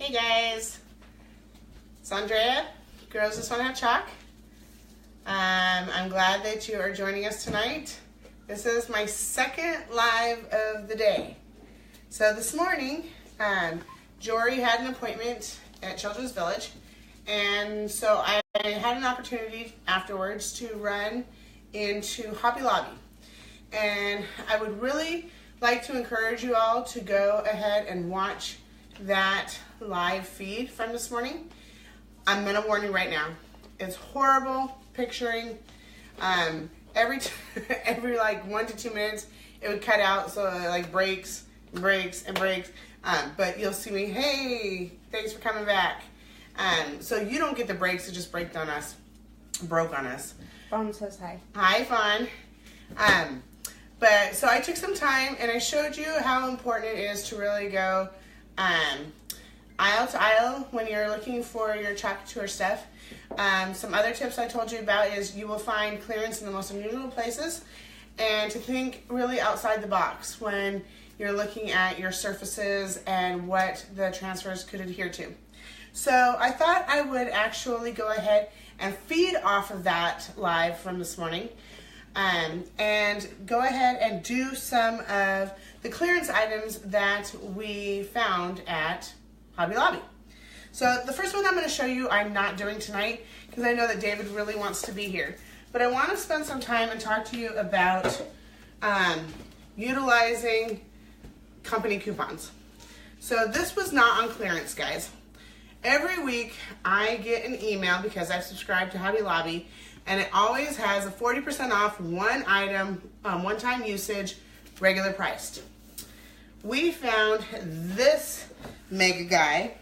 Hey guys, it's Andrea, Girls Just Want to Have Chalk. I'm glad that you are joining us tonight. This is my second live of the day. So this morning, Jory had an appointment at Children's Village, and so I had an opportunity afterwards to run into Hobby Lobby. And I would really like to encourage you all to go ahead and watch that live feed from this morning. I'm gonna warn you right now, it's horrible picturing. Every like 1 to 2 minutes it would cut out, so it like breaks and breaks and breaks. But you'll see me, hey, thanks for coming back. So you don't get the breaks, it just broke on us. Fawn says hi. Hi, Fawn. But so I took some time and I showed you how important it is to really go aisle to aisle when you're looking for your Couture stuff. Some other tips I told you about is you will find clearance in the most unusual places, and to think really outside the box when you're looking at your surfaces and what the transfers could adhere to. So I thought I would actually go ahead and feed off of that live from this morning, and go ahead and do some of the clearance items that we found at Hobby Lobby. So the first one I'm going to show you I'm not doing tonight because I know that David really wants to be here. But I want to spend some time and talk to you about utilizing company coupons. So this was not on clearance, guys. Every week I get an email because I subscribe to Hobby Lobby, and it always has a 40% off one item, one-time usage, regular priced. We found this mega guy,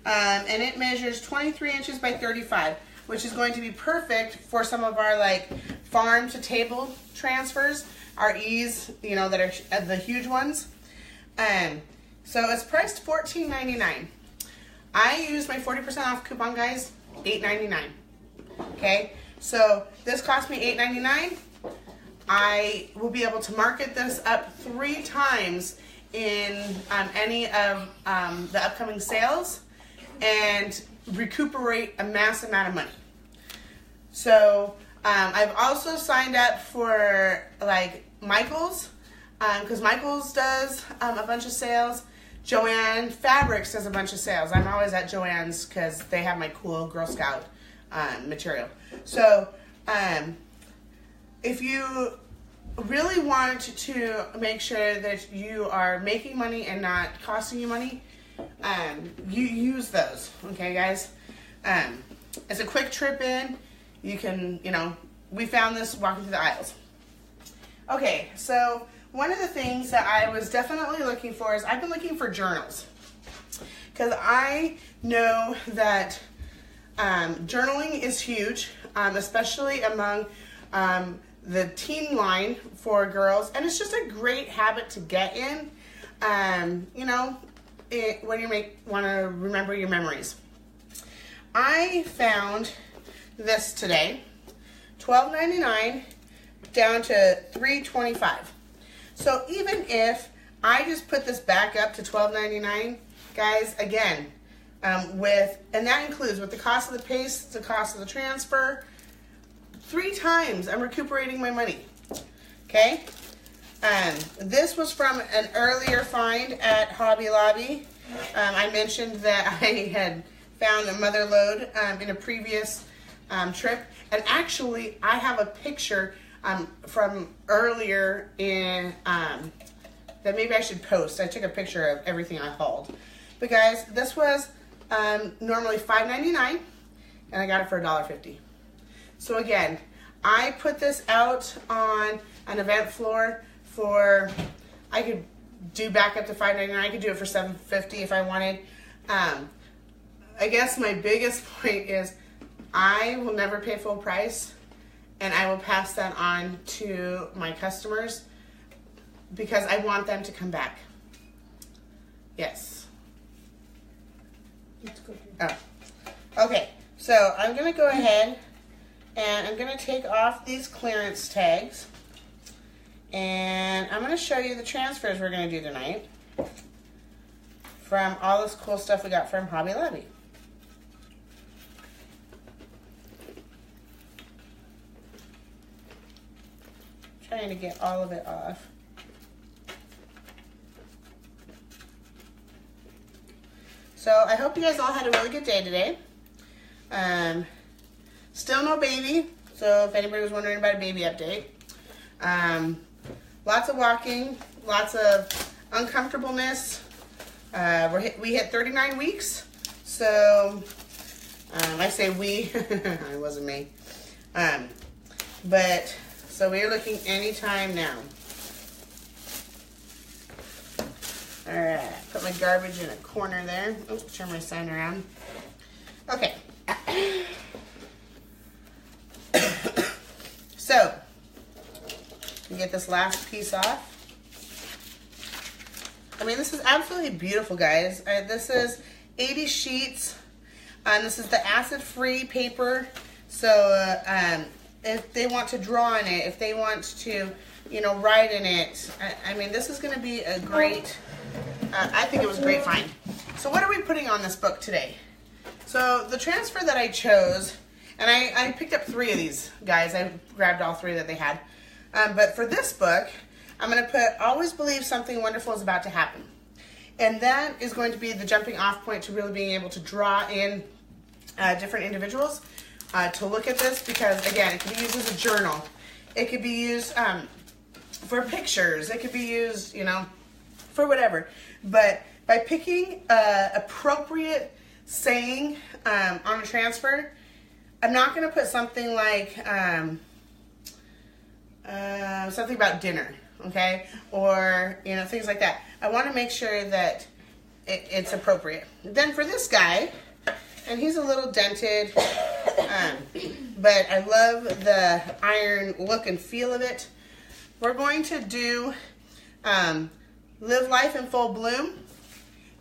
and it measures 23 inches by 35, which is going to be perfect for some of our like farm to table transfers, our ease, you know, that are the huge ones. So it's priced $14.99. I used my 40% off coupon, guys, $8.99. Okay, so this cost me $8.99. I will be able to market this up 3 times in any of the upcoming sales and recuperate a massive amount of money. So I've also signed up for like Michael's, because Michael's does a bunch of sales. Joanne Fabrics does a bunch of sales. I'm always at Joann's because they have my cool Girl Scout material. So if you really want to make sure that you are making money and not costing you money, you use those, okay guys? It's a quick trip in. You can, you know, we found this walking through the aisles. Okay, so one of the things that I was definitely looking for is I've been looking for journals, because I know that journaling is huge, especially among the teen line for girls, and it's just a great habit to get in, you know, when you want to remember your memories. I found this today, $12.99 down to $3.25. So even if I just put this back up to $12.99, guys, again, and that includes with the cost of the paste, the cost of the transfer, 3 times I'm recuperating my money. Okay, this was from an earlier find at Hobby Lobby. I mentioned that I had found a mother load in a previous trip, and actually I have a picture from earlier in that maybe I should post. I took a picture of everything I hauled. But guys, this was normally $5.99, and I got it for $1.50. So again, I put this out on an event floor for, I could do back up to $5.99. I could do it for $7.50 if I wanted. I guess my biggest point is I will never pay full price, and I will pass that on to my customers because I want them to come back. Yes. Let's go. Oh. Okay, so I'm going to go ahead and I'm going to take off these clearance tags, and I'm going to show you the transfers we're going to do tonight from all this cool stuff we got from Hobby Lobby. Trying to get all of it off. So I hope you guys all had a really good day today. Still no baby, so if anybody was wondering about a baby update. Lots of walking, lots of uncomfortableness. We hit 39 weeks, so I say we, it wasn't me. But so we're looking anytime now. All right, put my garbage in a corner there. Oops, turn my sign around. Okay. So, you get this last piece off. I mean, this is absolutely beautiful, guys. This is 80 sheets, and this is the acid-free paper. So, if they want to draw in it, if they want to, you know, write in it, I mean, this is going to be a great, I think it was a great find. So, what are we putting on this book today? So, the transfer that I chose, and I picked up 3 of these, guys. I grabbed all 3 that they had. But for this book, I'm going to put, always believe something wonderful is about to happen. And that is going to be the jumping off point to really being able to draw in different individuals to look at this. Because, again, it could be used as a journal. It could be used for pictures. It could be used, you know, for whatever. But by picking appropriate saying on a transfer, I'm not going to put something like something about dinner, okay? Or, you know, things like that. I want to make sure that it's appropriate. Then for this guy, and he's a little dented, but I love the iron look and feel of it. We're going to do Live Life in Full Bloom.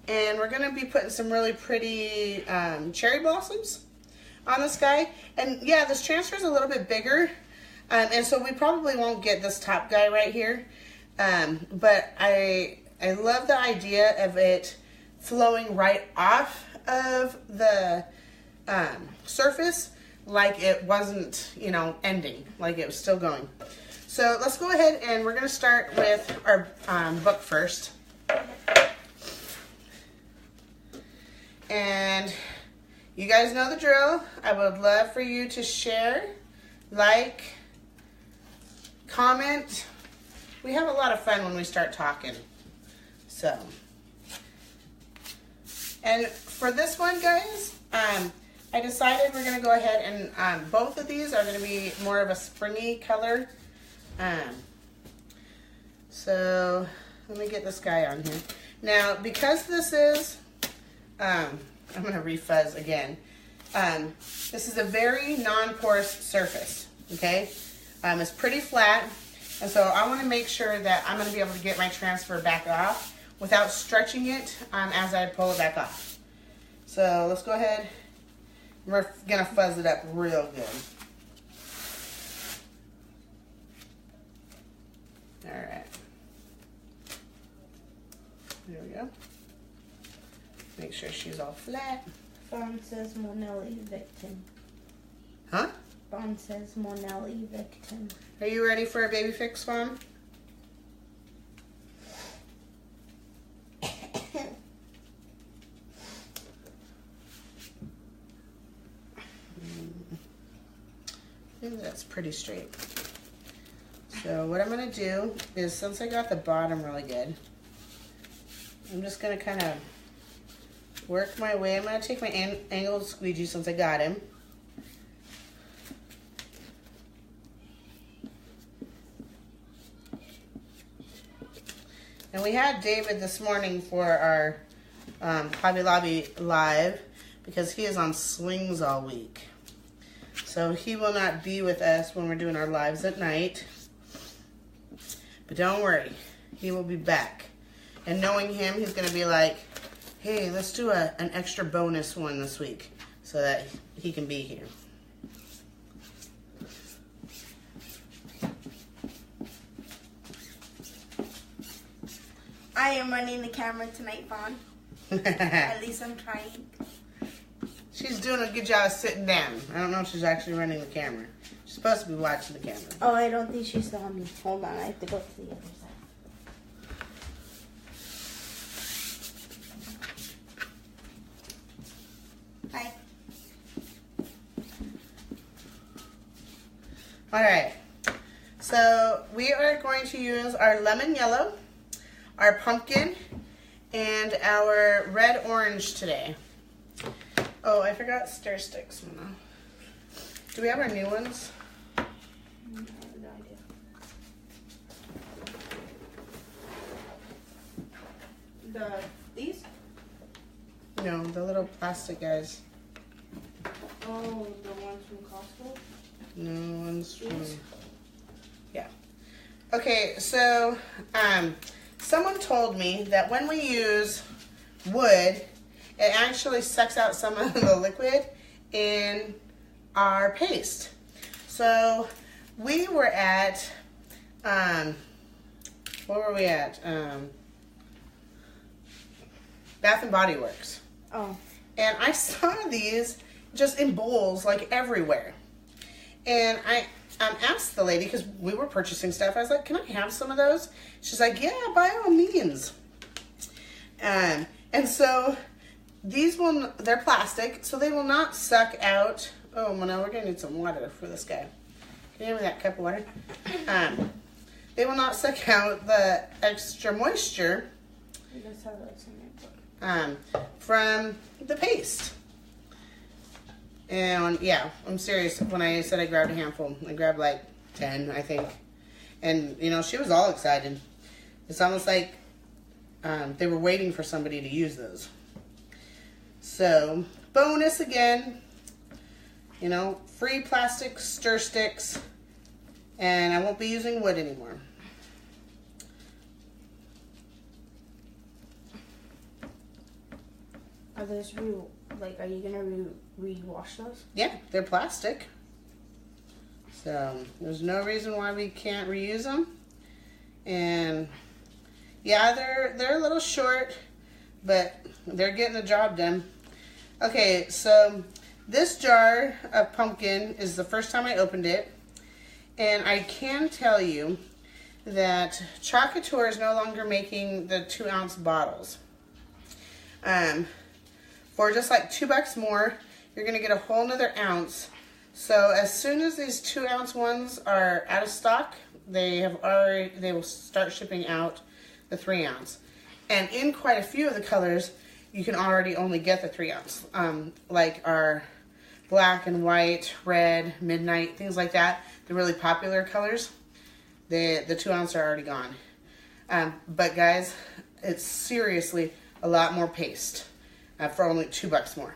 And we're going to be putting some really pretty cherry blossoms on this guy. And yeah, this transfer is a little bit bigger. And so we probably won't get this top guy right here. But I love the idea of it flowing right off of the surface like it wasn't, you know, ending, like it was still going. So let's go ahead and we're going to start with our book first. And you guys know the drill. I would love for you to share, like, comment. We have a lot of fun when we start talking. So, and for this one, guys, I decided we're going to go ahead and both of these are going to be more of a springy color. So, let me get this guy on here. Now, because this is... I'm going to refuzz again. This is a very non-porous surface, okay? It's pretty flat, and so I want to make sure that I'm going to be able to get my transfer back off without stretching it as I pull it back off. So let's go ahead. We're going to fuzz it up real good. All right. There we go. Make sure she's all flat. Fawn says Monelli victim. Huh? Fawn says Monelli victim. Are you ready for a baby fix, Fawn? I think that's pretty straight. So what I'm going to do is, since I got the bottom really good, I'm just going to kind of work my way. I'm going to take my angled squeegee since I got him. And we had David this morning for our Hobby Lobby live because he is on swings all week. So he will not be with us when we're doing our lives at night. But don't worry, he will be back. And knowing him, he's going to be like, hey, let's do an extra bonus one this week so that he can be here. I am running the camera tonight, Fawn. At least I'm trying. She's doing a good job of sitting down. I don't know if she's actually running the camera. She's supposed to be watching the camera. Oh, I don't think she saw me. Hold on, I have to go to the other side. Hi. Alright, so we are going to use our lemon yellow, our pumpkin, and our red orange today. Oh, I forgot stir sticks. Do we have our new ones? I have no idea. These? No, the little plastic guys. Oh, the ones from Costco? No one's from. These? Yeah. Okay, so someone told me that when we use wood, it actually sucks out some of the liquid in our paste. So we were at, where were we at? Bath and Body Works. Oh. And I saw these just in bowls like everywhere. And I asked the lady, because we were purchasing stuff, I was like, can I have some of those? She's like, yeah, by all means. And so these they're plastic, so they will not suck out. Oh, well, now we're going to need some water for this guy. Can you give me that cup of water? They will not suck out the extra moisture from the paste. And yeah, I'm serious. When I said I grabbed a handful, I grabbed like 10, I think. And, you know, she was all excited. It's almost like they were waiting for somebody to use those. So, bonus again, you know, free plastic stir sticks. And I won't be using wood anymore. Are those are you gonna rewash those? Yeah, they're plastic. So there's no reason why we can't reuse them. And yeah, they're a little short, but they're getting the job done. Okay, so this jar of pumpkin is the first time I opened it, and I can tell you that Couture is no longer making the 2-ounce bottles. For just like $2 more, you're gonna get a whole nother ounce. So as soon as these 2-ounce ones are out of stock, they will start shipping out the 3-ounce. And in quite a few of the colors, you can already only get the 3-ounce. Like our black and white, red, midnight, things like that. The really popular colors, the 2-ounce are already gone. But guys, it's seriously a lot more paste. For only $2 more.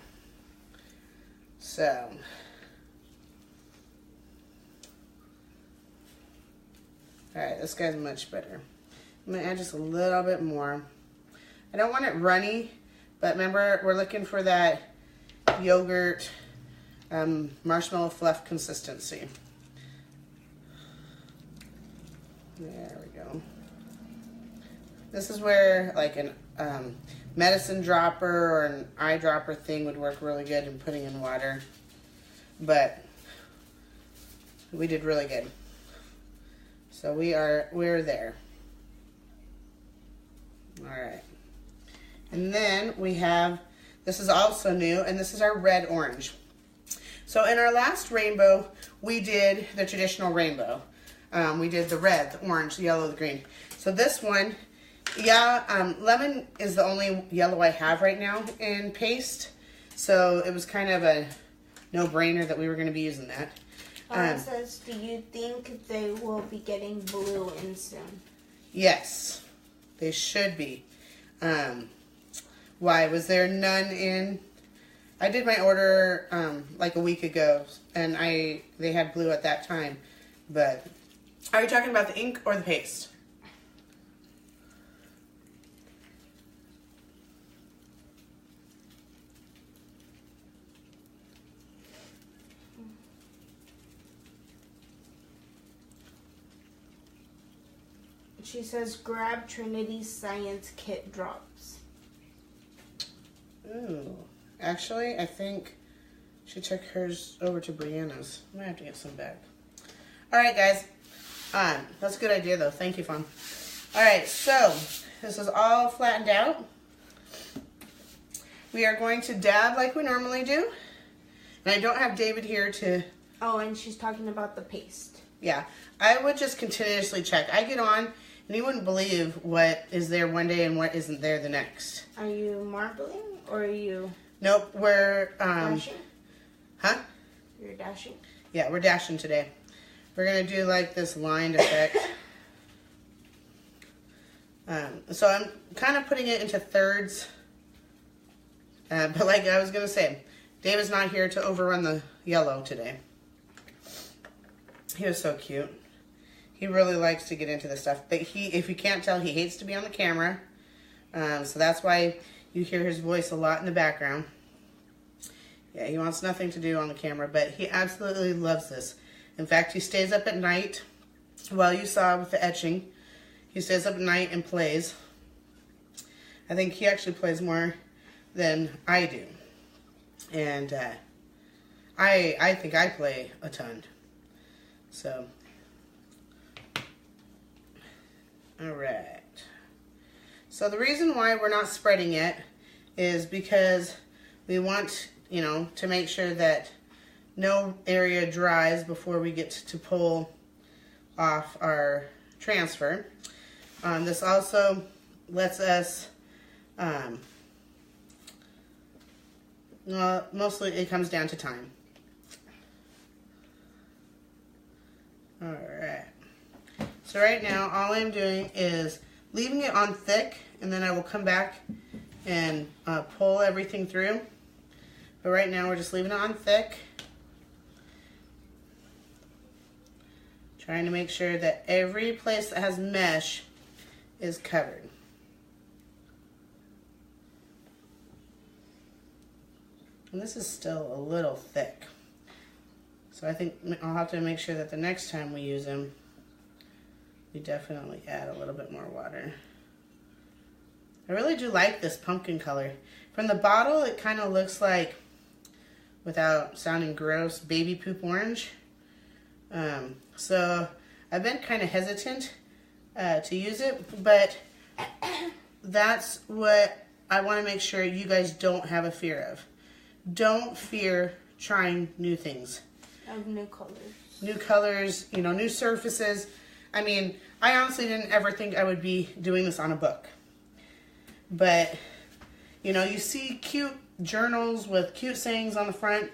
So, alright, this guy's much better. I'm going to add just a little bit more. I don't want it runny, but remember, we're looking for that yogurt marshmallow fluff consistency. There we go. This is where like an medicine dropper or an eyedropper thing would work really good in putting in water. But we did really good. So we're there. Alright. And then we have, this is also new, and this is our red orange. So in our last rainbow, we did the traditional rainbow. We did the red, the orange, the yellow, the green. So this one, yeah, lemon is the only yellow I have right now in paste. So it was kind of a no-brainer that we were going to be using that. It says, do you think they will be getting blue in soon? Yes, they should be. Why? Was there none in? I did my order like a week ago, and they had blue at that time. But are you talking about the ink or the paste? She says, grab Trinity's Science Kit drops. Actually, I think she took hers over to Brianna's. I might have to get some back. All right, guys. That's a good idea, though. Thank you, Fawn. All right, so this is all flattened out. We are going to dab like we normally do. And I don't have David here to... Oh, and she's talking about the paste. Yeah, I would just continuously check. I get on, and you wouldn't believe what is there one day and what isn't there the next. Are you marbling, or are you... Nope, we're... dashing? Huh? You're dashing? Yeah, we're dashing today. We're going to do like this lined effect. So I'm kind of putting it into thirds. But like I was going to say, David's not here to overrun the yellow today. He was so cute. He really likes to get into this stuff. But if you can't tell, he hates to be on the camera. So that's why you hear his voice a lot in the background. Yeah, he wants nothing to do on the camera, but he absolutely loves this. In fact, he stays up at night, while you saw with the etching, he stays up at night and plays. I think he actually plays more than I do. And I think I play a ton. So, all right. So the reason why we're not spreading it is because we want, you know, to make sure that no area dries before we get to pull off our transfer. This also lets us, well, mostly it comes down to time. Alright. So right now, all I'm doing is leaving it on thick, and then I will come back and pull everything through. But right now, we're just leaving it on thick. Trying to make sure that every place that has mesh is covered. And this is still a little thick. So I think I'll have to make sure that the next time we use them, we definitely add a little bit more water. I really do like this pumpkin color. From the bottle, it kind of looks like, without sounding gross, baby poop orange. So I've been kind of hesitant to use it, but that's what I want to make sure you guys don't have a fear of. Don't fear trying new things. Of new colors. New colors, you know, new surfaces. I mean, I honestly didn't ever think I would be doing this on a book. But, you know, you see cute journals with cute sayings on the front.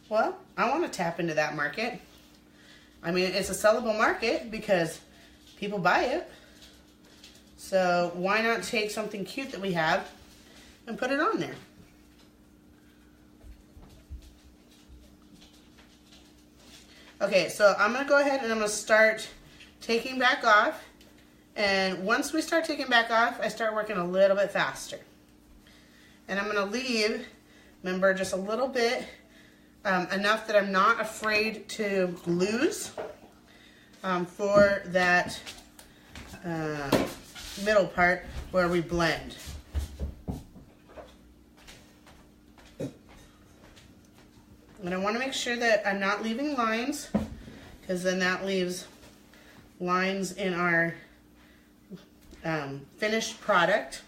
Well, I want to tap into that market. I mean, it's a sellable market because people buy it. So why not take something cute that we have and put it on there? Okay, so I'm going to go ahead and I'm going to start taking back off. And once we start taking back off, I start working a little bit faster. And I'm going to leave, remember, just a little bit, enough that I'm not afraid to lose for that middle part where we blend. And I want to make sure that I'm not leaving lines, because then that leaves lines in our finished product.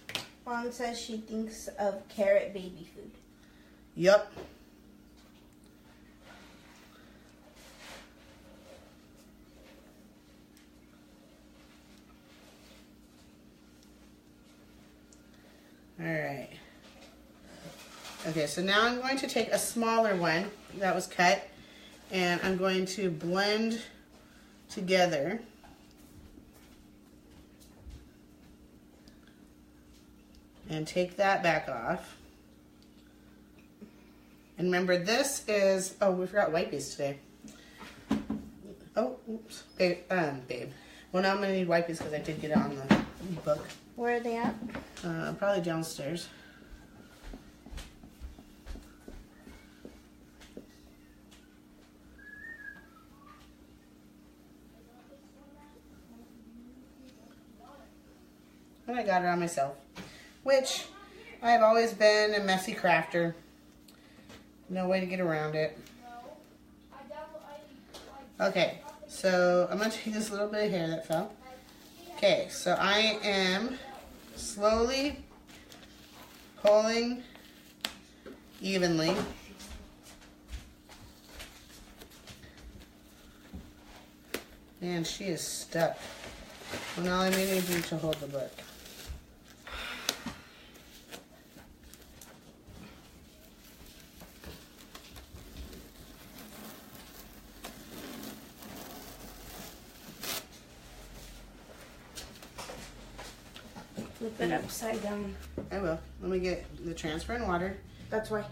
Mom says she thinks of carrot baby food. Yep. All right. Okay, so now I'm going to take a smaller one that was cut, and I'm going to blend together. And take that back off. And remember, this is, oh, we forgot wipes today. Oh, oops, babe. Well, now I'm gonna need wipes because I did get it on the book. Where are they at? Probably downstairs. And I got it on myself, which I've always been a messy crafter. No way to get around it. Okay, so I'm going to take this little bit of hair that fell. Okay, so I am slowly pulling evenly. Man, she is stuck. Well, now I may need you to hold the book. Flip it upside down. I will. Let me get the transfer in water. That's why.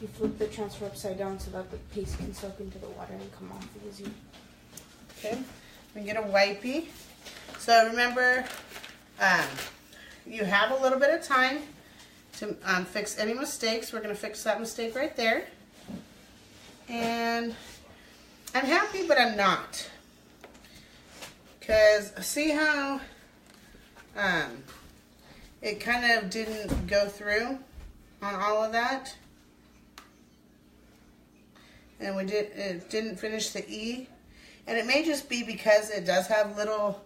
You flip the transfer upside down so that the paste can soak into the water and come off easy. Okay. Let me get a wipey. So remember, you have a little bit of time to fix any mistakes. We're going to fix that mistake right there. And I'm happy, but I'm not. Because see how it kind of didn't go through on all of that? And it didn't finish the E. And it may just be because it does have little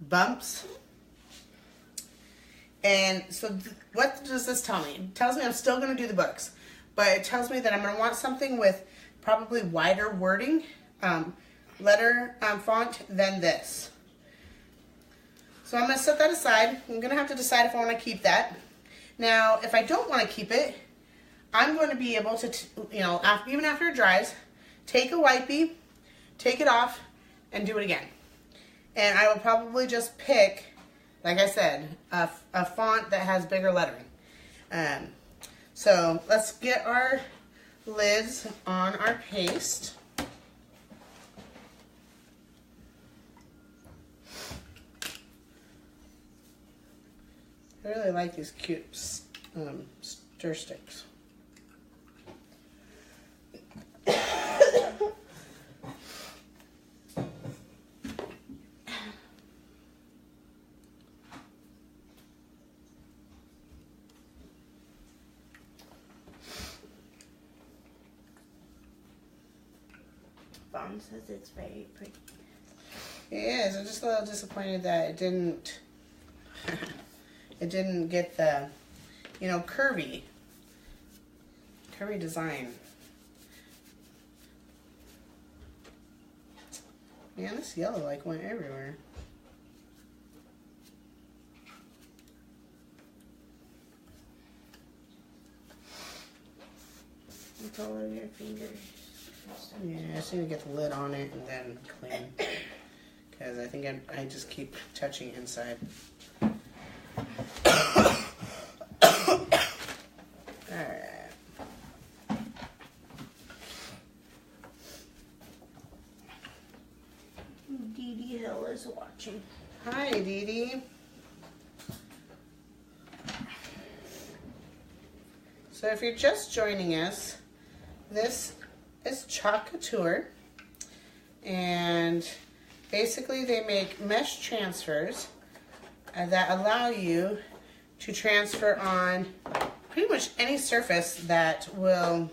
bumps. And so what does this tell me? It tells me I'm still going to do the books. But it tells me that I'm going to want something with probably wider wording, letter font than this. So I'm going to set that aside. I'm going to have to decide if I want to keep that. Now, if I don't want to keep it, I'm going to be able to, even after it dries, take a wipey, take it off, and do it again. And I will probably just pick, like I said, a font that has bigger lettering. So let's get our lids on our paste. I really like these cute stir sticks. Mom says it's very pretty. It is. I'm just a little disappointed that it didn't get the, curvy design. Man, this yellow went everywhere. It's all over your fingers. Yeah, I just need to get the lid on it and then clean. Because I think I just keep touching inside. Alright. Dee Dee Hill is watching. Hi, Dee Dee. So if you're just joining us, this is Couture, and basically they make mesh transfers that allow you to transfer on pretty much any surface that will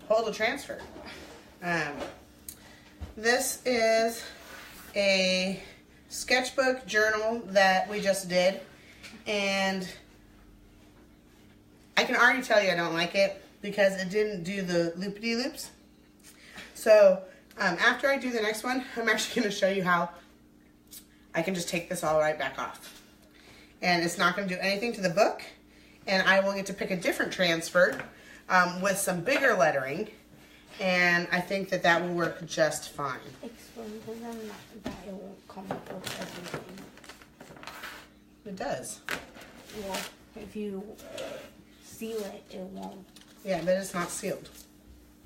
hold a transfer. This is a sketchbook journal that we just did, and I can already tell you I don't like it because it didn't do the loop-de-loops. So after I do the next one, I'm actually going to show you how I can just take this all right back off. And it's not going to do anything to the book. And I will get to pick a different transfer with some bigger lettering. And I think that will work just fine. Explain to them that it won't come up with everything. It does. Well, if you seal it, it won't. Yeah, but it's not sealed.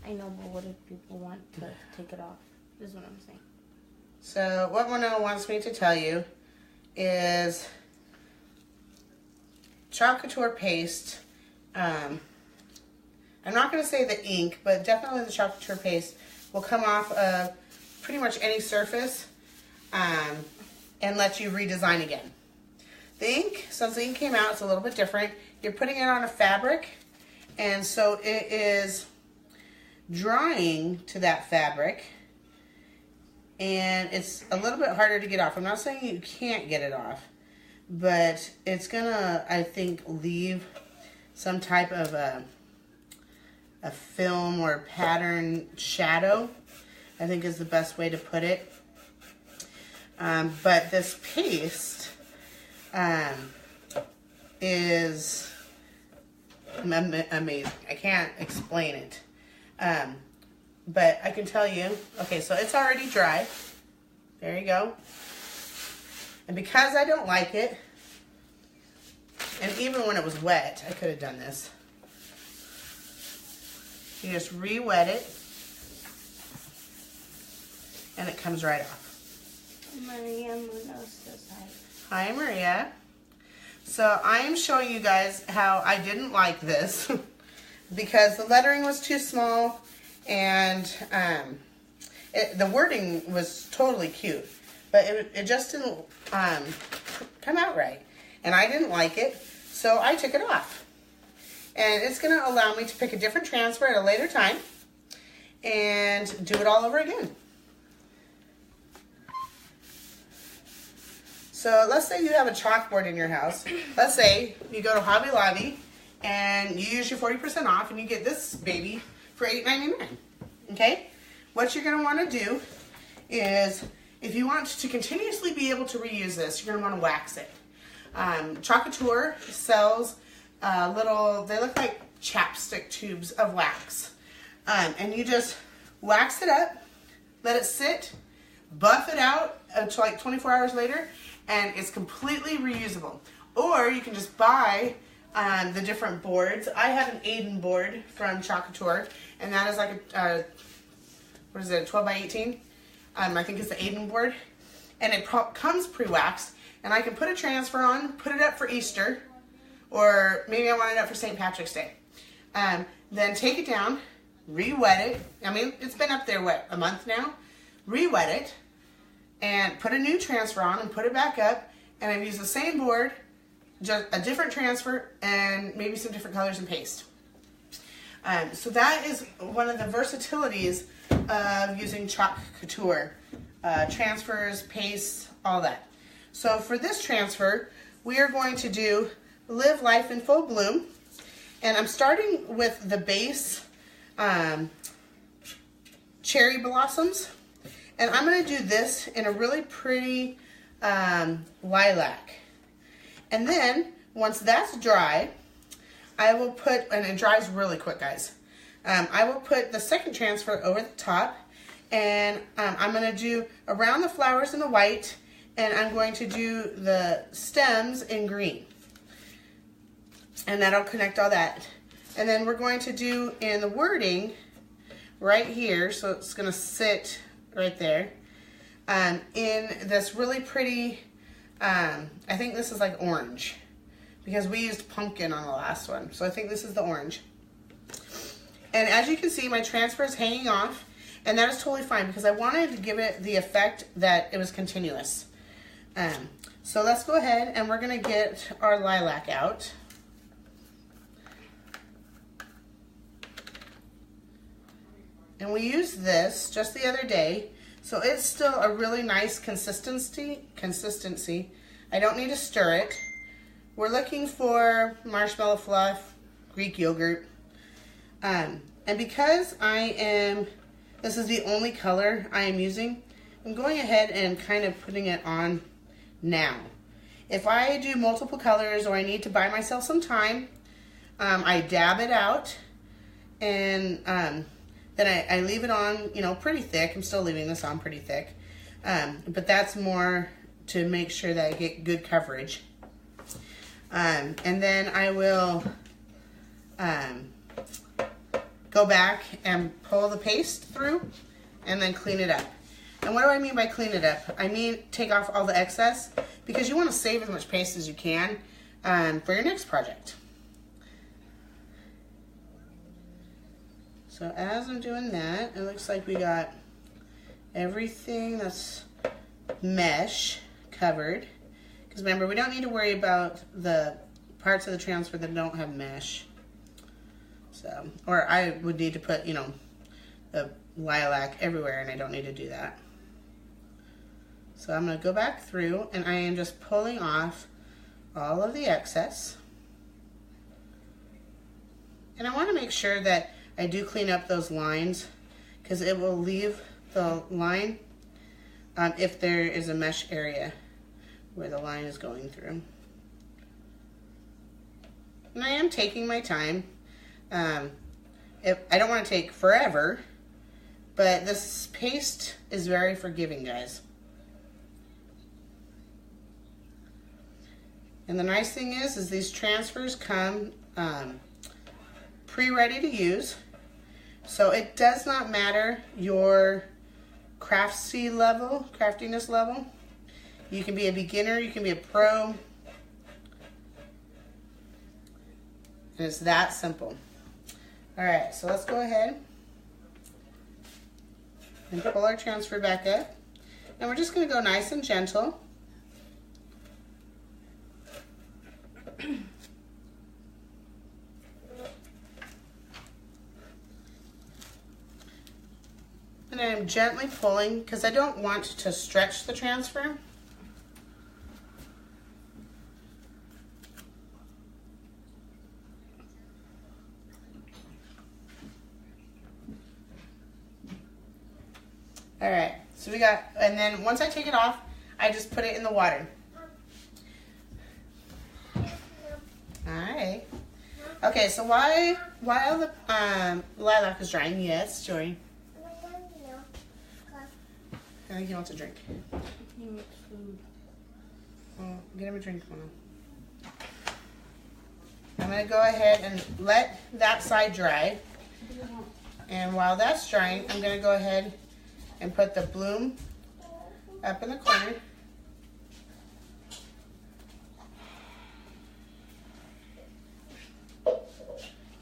I know, but what if people want to take it off? Is what I'm saying. So what Winona wants me to tell you is Couture paste. I'm not going to say the ink, but definitely the Couture paste will come off of pretty much any surface and let you redesign again. The ink, since the ink came out, it's a little bit different. You're putting it on a fabric, and so it is drying to that fabric, and it's a little bit harder to get off. I'm not saying you can't get it off, but it's gonna, I think, leave some type of a film or pattern shadow, I think is the best way to put it. But this paste is amazing. I can't explain it. But I can tell you, okay, so it's already dry. There you go. And because I don't like it, and even when it was wet, I could have done this. You just re-wet it, and it comes right off. Maria Munoz says hi. Hi, Maria. So I am showing you guys how I didn't like this because the lettering was too small, and the wording was totally cute, but it just didn't come out right, and I didn't like it, so I took it off. And it's going to allow me to pick a different transfer at a later time and do it all over again. So let's say you have a chalkboard in your house. Let's say you go to Hobby Lobby and you use your 40% off and you get this baby for $8.99. Okay? What you're going to want to do is, if you want to continuously be able to reuse this, you're going to want to wax it. Couture sells little, they look like chapstick tubes of wax. And you just wax it up, let it sit, buff it out until like 24 hours later, and it's completely reusable. Or you can just buy the different boards. I have an Aiden board from Couture, and that is like a, what is it, 12 by 18? I think it's the Aiden board. And it comes pre-waxed, and I can put a transfer on, put it up for Easter, or maybe I want it up for St. Patrick's Day. Then take it down, re-wet it. I mean, it's been up there, what, a month now? Re-wet it, and put a new transfer on and put it back up, and I've used the same board, just a different transfer, and maybe some different colors and paste. So that is one of the versatilities of using Couture. Transfers, pastes, all that. So for this transfer, we are going to do Live Life in Full Bloom, and I'm starting with the base cherry blossoms, and I'm going to do this in a really pretty lilac. And then once that's dry, I will put, and it dries really quick, guys, I will put the second transfer over the top, and I'm going to do around the flowers in the white, and I'm going to do the stems in green. And that'll connect all that. And then we're going to do in the wording right here, so it's going to sit right there, in this really pretty, I think this is like orange, because we used pumpkin on the last one. So I think this is the orange. And as you can see, my transfer is hanging off, and that is totally fine because I wanted to give it the effect that it was continuous. So let's go ahead and we're going to get our lilac out. And we used this just the other day, so it's still a really nice consistency. I don't need to stir it. We're looking for marshmallow fluff, Greek yogurt. And because this is the only color I am using, I'm going ahead and kind of putting it on now. If I do multiple colors or I need to buy myself some time, I dab it out, and then I leave it on, you know, pretty thick. I'm still leaving this on pretty thick. But that's more to make sure that I get good coverage. And then I will go back and pull the paste through and then clean it up. And what do I mean by clean it up? I mean take off all the excess, because you want to save as much paste as you can for your next project. So as I'm doing that, it looks like we got everything that's mesh covered. Because remember, we don't need to worry about the parts of the transfer that don't have mesh. So, or I would need to put, you know, of lilac everywhere, and I don't need to do that. So I'm going to go back through, and I am just pulling off all of the excess. And I want to make sure that I do clean up those lines, because it will leave the line if there is a mesh area where the line is going through. And I am taking my time. I don't want to take forever, but this paste is very forgiving, guys. And the nice thing is these transfers come pre-ready to use. So it does not matter your craftiness level. You can be a beginner, you can be a pro. And it's that simple. All right, so let's go ahead and pull our transfer back up. And we're just gonna go nice and gentle. And I'm gently pulling because I don't want to stretch the transfer. All right, so we got, and then once I take it off, I just put it in the water. All right. Okay, so while the lilac is drying, yes, Jory. I think he wants a drink. He makes food. Well, get him a drink, Mom. I'm gonna go ahead and let that side dry. And while that's drying, I'm gonna go ahead and put the bloom up in the corner.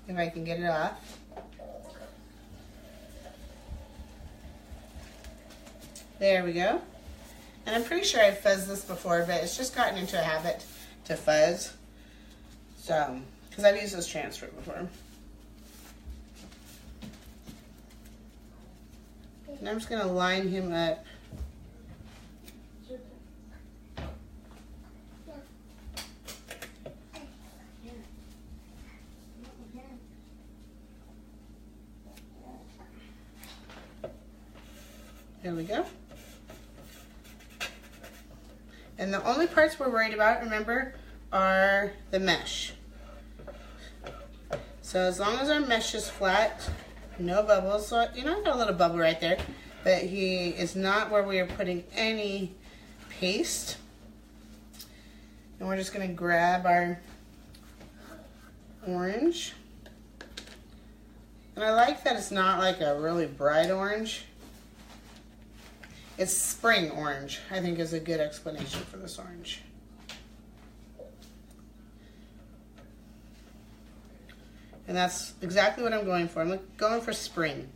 If I can get it off. There we go. And I'm pretty sure I've fuzzed this before, but it's just gotten into a habit to fuzz. So, because I've used this transfer before. And I'm just going to line him up. There we go. And the only parts we're worried about, remember, are the mesh. So as long as our mesh is flat, no bubbles. So, you know, I got a little bubble right there, but he is not where we are putting any paste. And we're just gonna grab our orange. And I like that it's not like a really bright orange. It's spring orange, I think, is a good explanation for this orange. And that's exactly what I'm going for. I'm going for spring.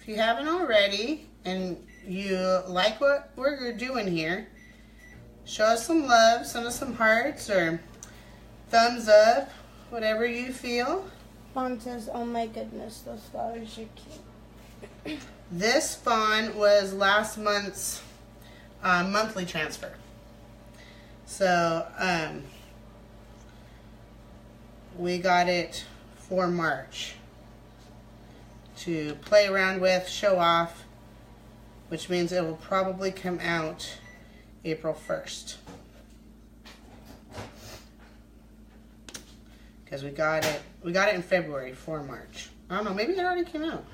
If you haven't already, and you like what we're doing here, show us some love, send us some hearts or thumbs up, whatever you feel. Fawn says, oh my goodness, those flowers are cute. This fawn was last month's monthly transfer. So we got it for March to play around with, show off, which means it will probably come out April 1st. Because we got it in February for March. I don't know, maybe it already came out.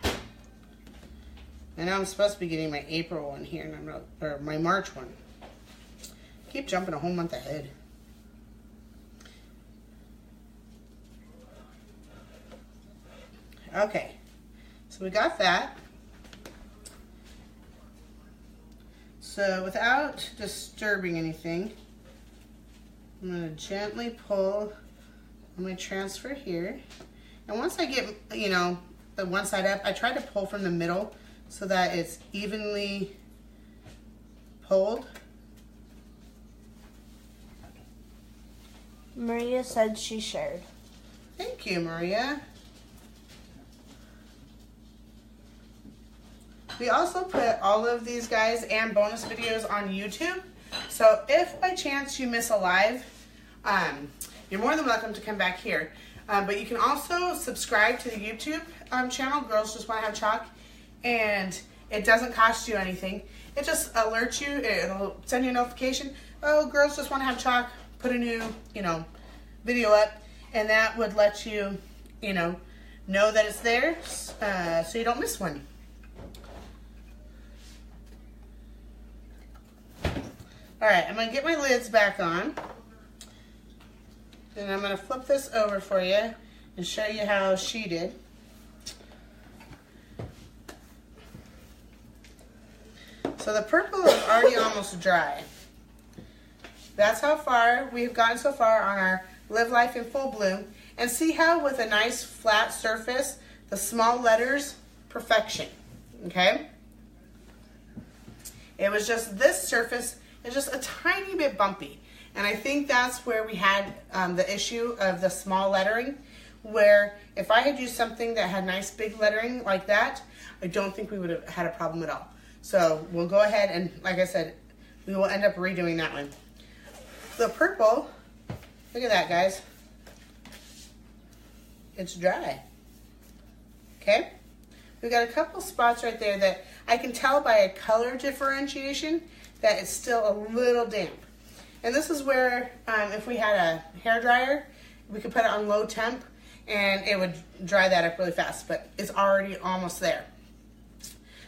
And I'm supposed to be getting my April one here, and I'm not, or my March one. Keep jumping a whole month ahead. Okay, so we got that. So without disturbing anything, I'm going to gently pull on my transfer here. And once I get, you know, the one side up. I tried to pull from the middle so that it's evenly pulled. Maria said she shared. Thank you, Maria. We also put all of these guys and bonus videos on YouTube. So if by chance you miss a live, you're more than welcome to come back here. But you can also subscribe to the YouTube channel, Girls Just Want to Have Chalk, and it doesn't cost you anything. It just alerts you, it'll send you a notification, oh, Girls Just Want to Have Chalk, put a new, video up, and that would let you, know that it's there, so you don't miss one. Alright, I'm going to get my lids back on. And I'm going to flip this over for you and show you how she did. So the purple is already almost dry. That's how far we've gotten so far on our Live Life in Full Bloom. And see how with a nice flat surface, the small letters, perfection. Okay? It was just this surface. It's just a tiny bit bumpy. And I think that's where we had the issue of the small lettering, where if I had used something that had nice big lettering like that, I don't think we would have had a problem at all. So we'll go ahead and, like I said, we will end up redoing that one. The purple, look at that, guys. It's dry. Okay? We've got a couple spots right there that I can tell by a color differentiation that it's still a little damp. And this is where, if we had a hair dryer, we could put it on low temp and it would dry that up really fast, but it's already almost there.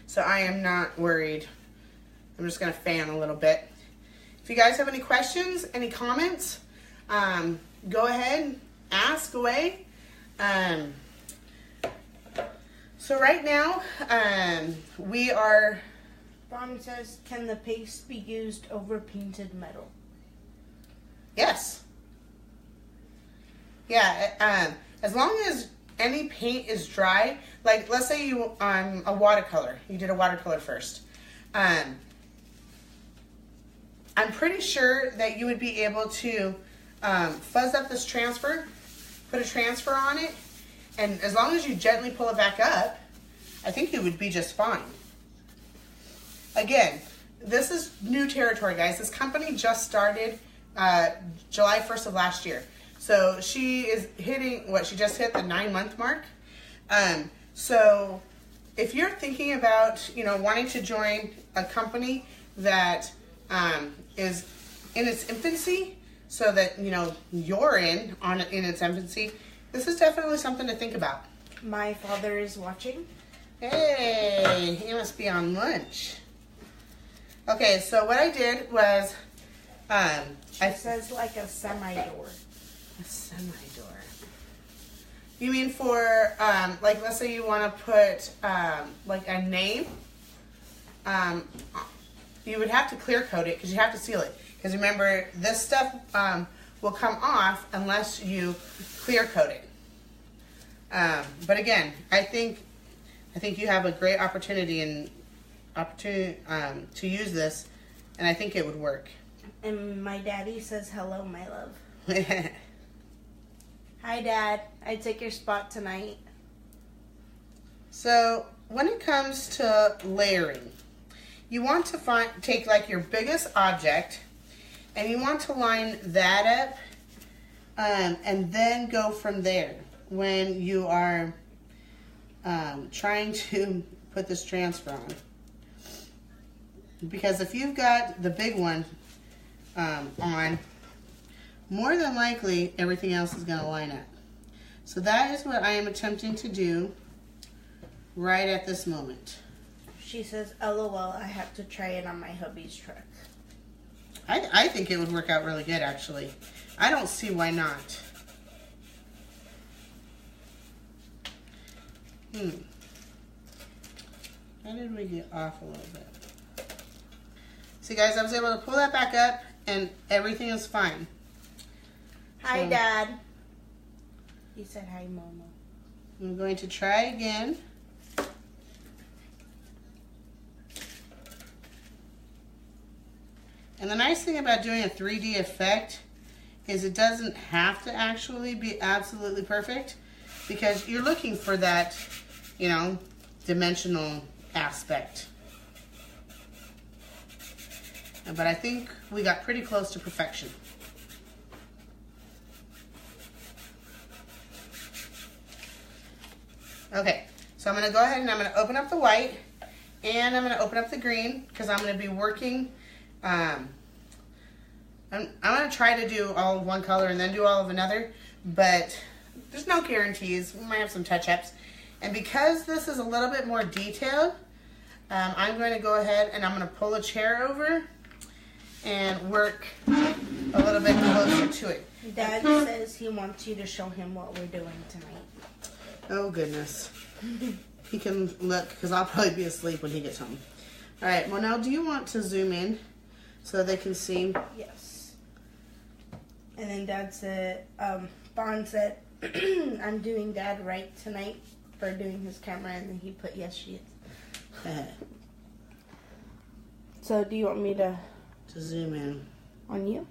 So I am not worried. I'm just gonna fan a little bit. If you guys have any questions, any comments, go ahead, ask away. So right now, we are... Bonnie says, can the paste be used over painted metal? Yes. Yeah, as long as any paint is dry, like let's say you a watercolor, you did a watercolor first. I'm pretty sure that you would be able to fuzz up this transfer, put a transfer on it, and as long as you gently pull it back up, I think you would be just fine. Again, this is new territory, guys. This company just started July 1st of last year. So she is hitting, she just hit the 9-month mark. So if you're thinking about, wanting to join a company that is in its infancy, so that, you're in its infancy, this is definitely something to think about. My father is watching. Hey, he must be on lunch. Okay, so what I did was, It says like a semi-door. A semi-door. You mean for, like, let's say you want to put, like, a name. You would have to clear coat it because you have to seal it. Because remember, this stuff will come off unless you clear coat it. But again, I think you have a great opportunity to use this, and I think it would work. And my daddy says, hello, my love. Hi, Dad. I take your spot tonight. So when it comes to layering, you want to take like your biggest object, and you want to line that up, and then go from there when you are trying to put this transfer on. Because if you've got the big one on, more than likely everything else is going to line up. So that is what I am attempting to do right at this moment. She says, LOL, I have to try it on my hubby's truck. I think it would work out really good, actually. I don't see why not. How did we get off a little bit? See, guys, I was able to pull that back up, and everything is fine. Hi, Dad. He said hi, Mama. I'm going to try again. And the nice thing about doing a 3D effect is it doesn't have to actually be absolutely perfect, because you're looking for that, you know, dimensional aspect. But I think we got pretty close to perfection. Okay, so I'm going to go ahead and I'm going to open up the white, and I'm going to open up the green, because I'm going to be working, I'm going to try to do all of one color and then do all of another, but there's no guarantees. We might have some touch-ups. And because this is a little bit more detailed, I'm going to go ahead and I'm going to pull a chair over and work a little bit closer to it. Dad says he wants you to show him what we're doing tonight. Oh, goodness. He can look, because I'll probably be asleep when he gets home. All right, well, now do you want to zoom in so they can see? Yes. And then Dad said, Bond said, I'm doing Dad right tonight for doing his camera, and then he put yes, she is. So do you want me to zoom in? On you?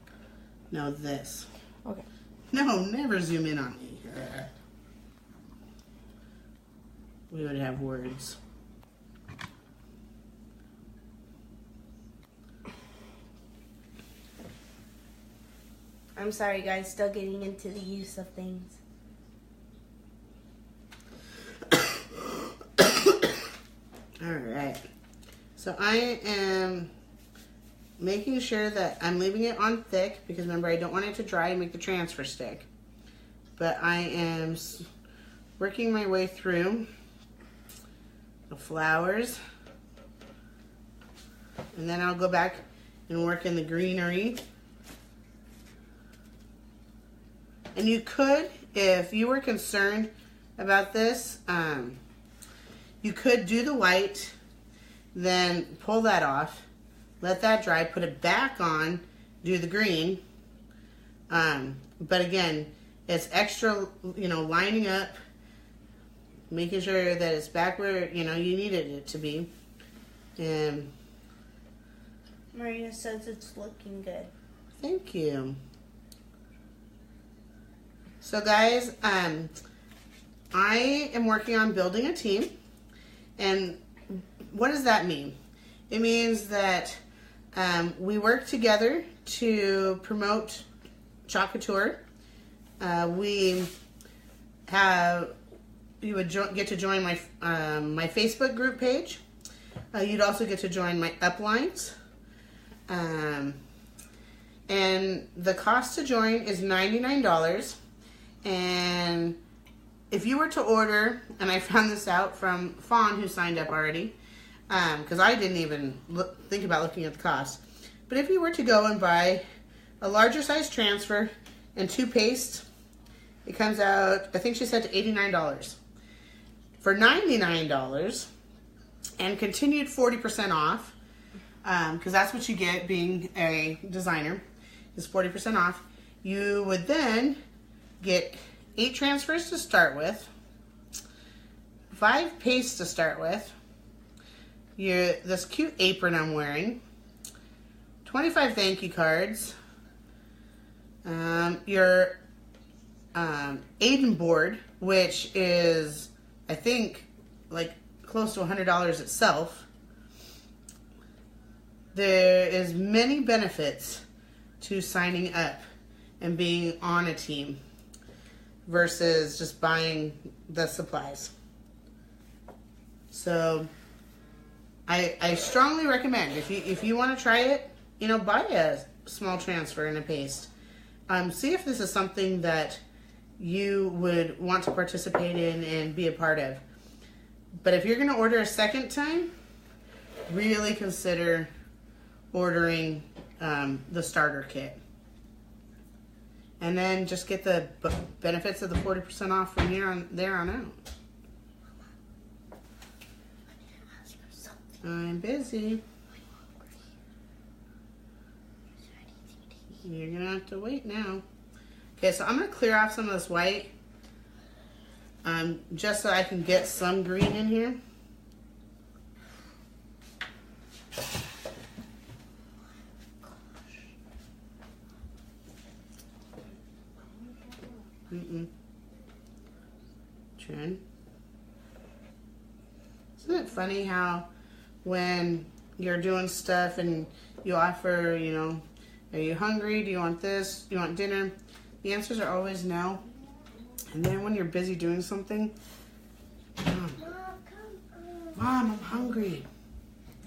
No, this. Okay. No, never zoom in on me. We would have words. I'm sorry, guys. Still getting into the use of things. All right. So I am making sure that I'm leaving it on thick, because remember, I don't want it to dry and make the transfer stick. But I am working my way through the flowers, and then I'll go back and work in the greenery. And you could, if you were concerned about this, you could do the white, then pull that off, let that dry, put it back on, do the green. But again, it's extra, you know, lining up, making sure that it's back where, you know, you needed it to be. And Maria says it's looking good. Thank you. So guys, I am working on building a team. And what does that mean? It means that we work together to promote Couture. You would get to join my my Facebook group page. You'd also get to join my uplines. And the cost to join is $99. And if you were to order, and I found this out from Fawn, who signed up already, because I didn't even think about looking at the cost. But if you were to go and buy a larger size transfer and 2 pastes, it comes out, I think she said, to $89. For $99 and continued 40% off, because that's what you get being a designer, is 40% off. You would then get 8 transfers to start with, 5 pastes to start with, this cute apron I'm wearing, 25 thank you cards, your Aiden board, which is, I think, like close to $100 itself. There is many benefits to signing up and being on a team versus just buying the supplies. So I strongly recommend, if you want to try it, you know, buy a small transfer and a paste. See if this is something that you would want to participate in and be a part of. But if you're going to order a second time, really consider ordering the starter kit. And then just get the benefits of the 40% off from there on out. I'm busy. You're going to have to wait now. Okay, so I'm going to clear off some of this white. just so I can get some green in here. Trin. Isn't it funny how when you're doing stuff and you offer, you know, are you hungry? Do you want this? Do you want dinner? The answers are always no. And then when you're busy doing something, Mom, I'm hungry.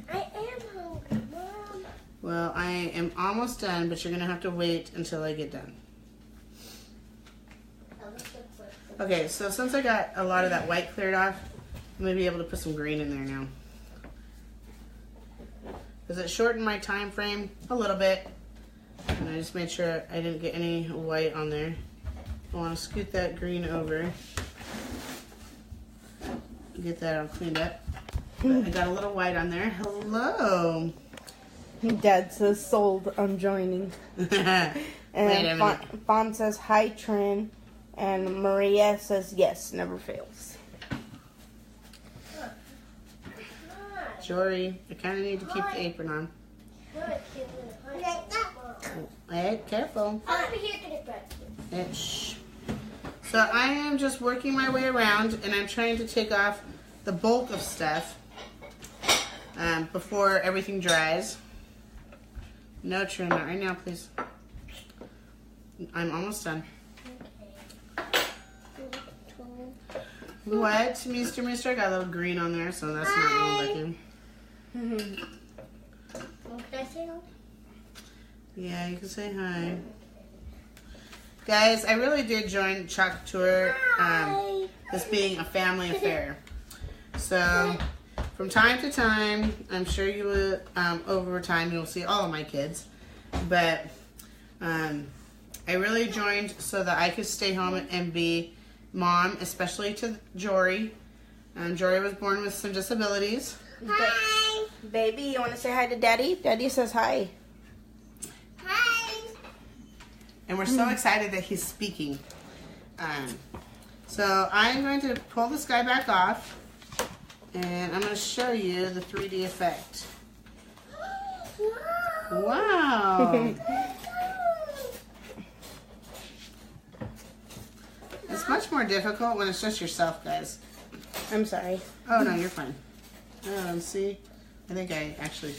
I am hungry, Mom. Well, I am almost done, but you're going to have to wait until I get done. Okay, so since I got a lot of that white cleared off, I'm going to be able to put some green in there now. Does it shorten my time frame a little bit? And I just made sure I didn't get any white on there. I want to scoot that green over. Get that all cleaned up. But I got a little white on there. Hello. Dad says sold, I'm joining. And Fawn says hi, Trin. And Maria says yes, never fails. Jory, I kind of need to keep the apron on. Hey, careful. Shh. So I am just working my way around, and I'm trying to take off the bulk of stuff before everything dries. No, Trin, not right now, please. I'm almost done. What, Mr. I got a little green on there, so that's not going back in. Can I say hello? Yeah, you can say hi. Guys, I really did join Couture, this being a family affair. So, from time to time, I'm sure you will, over time, you'll see all of my kids. But, I really joined so that I could stay home and be mom, especially to Jory. Jory was born with some disabilities. Hi. Baby, you want to say hi to Daddy? Daddy says hi. Hi. And we're so excited that he's speaking. So I'm going to pull this guy back off, and I'm going to show you the 3D effect. Wow. It's much more difficult when it's just yourself, guys. I'm sorry. Oh, no, you're fine. See? I think I actually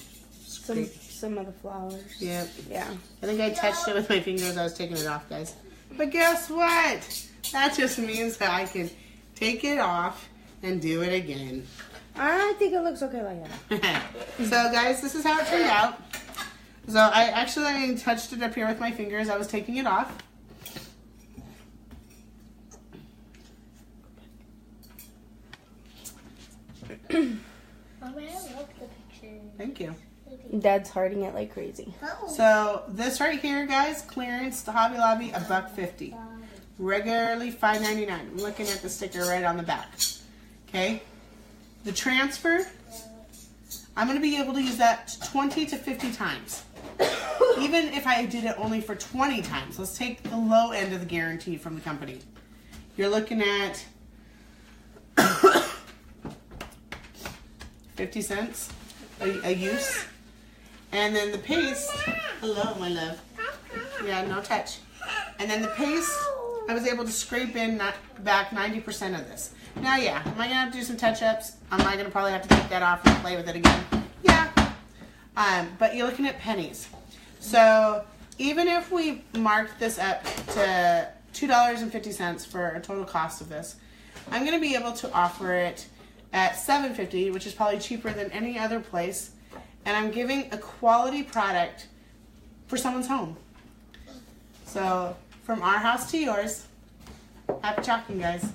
Some of the flowers. Yep. Yeah. I think I touched it with my fingers as I was taking it off, guys. But guess what? That just means that I can take it off and do it again. I think it looks okay like that. So, guys, this is how it turned out. So, I actually touched it up here with my fingers. I was taking it off. Mommy, I love the picture. Thank you. Dad's hearting it like crazy. So this right here, guys, clearance, the Hobby Lobby, $1.50. Regularly $5.99. I'm looking at the sticker right on the back. Okay. The transfer, I'm going to be able to use that 20 to 50 times. Even if I did it only for 20 times. Let's take the low end of the guarantee from the company. You're looking at 50 cents a use. And then the paste, hello, my love. Yeah, no touch. And then the paste, I was able to scrape in back 90% of this. Now, yeah, am I going to have to do some touch-ups? Am I going to probably have to take that off and play with it again? Yeah. But you're looking at pennies. So, even if we marked this up to $2.50 for a total cost of this, I'm going to be able to offer it at $7.50, which is probably cheaper than any other place. And I'm giving a quality product for someone's home. So, from our house to yours, happy chalking, guys.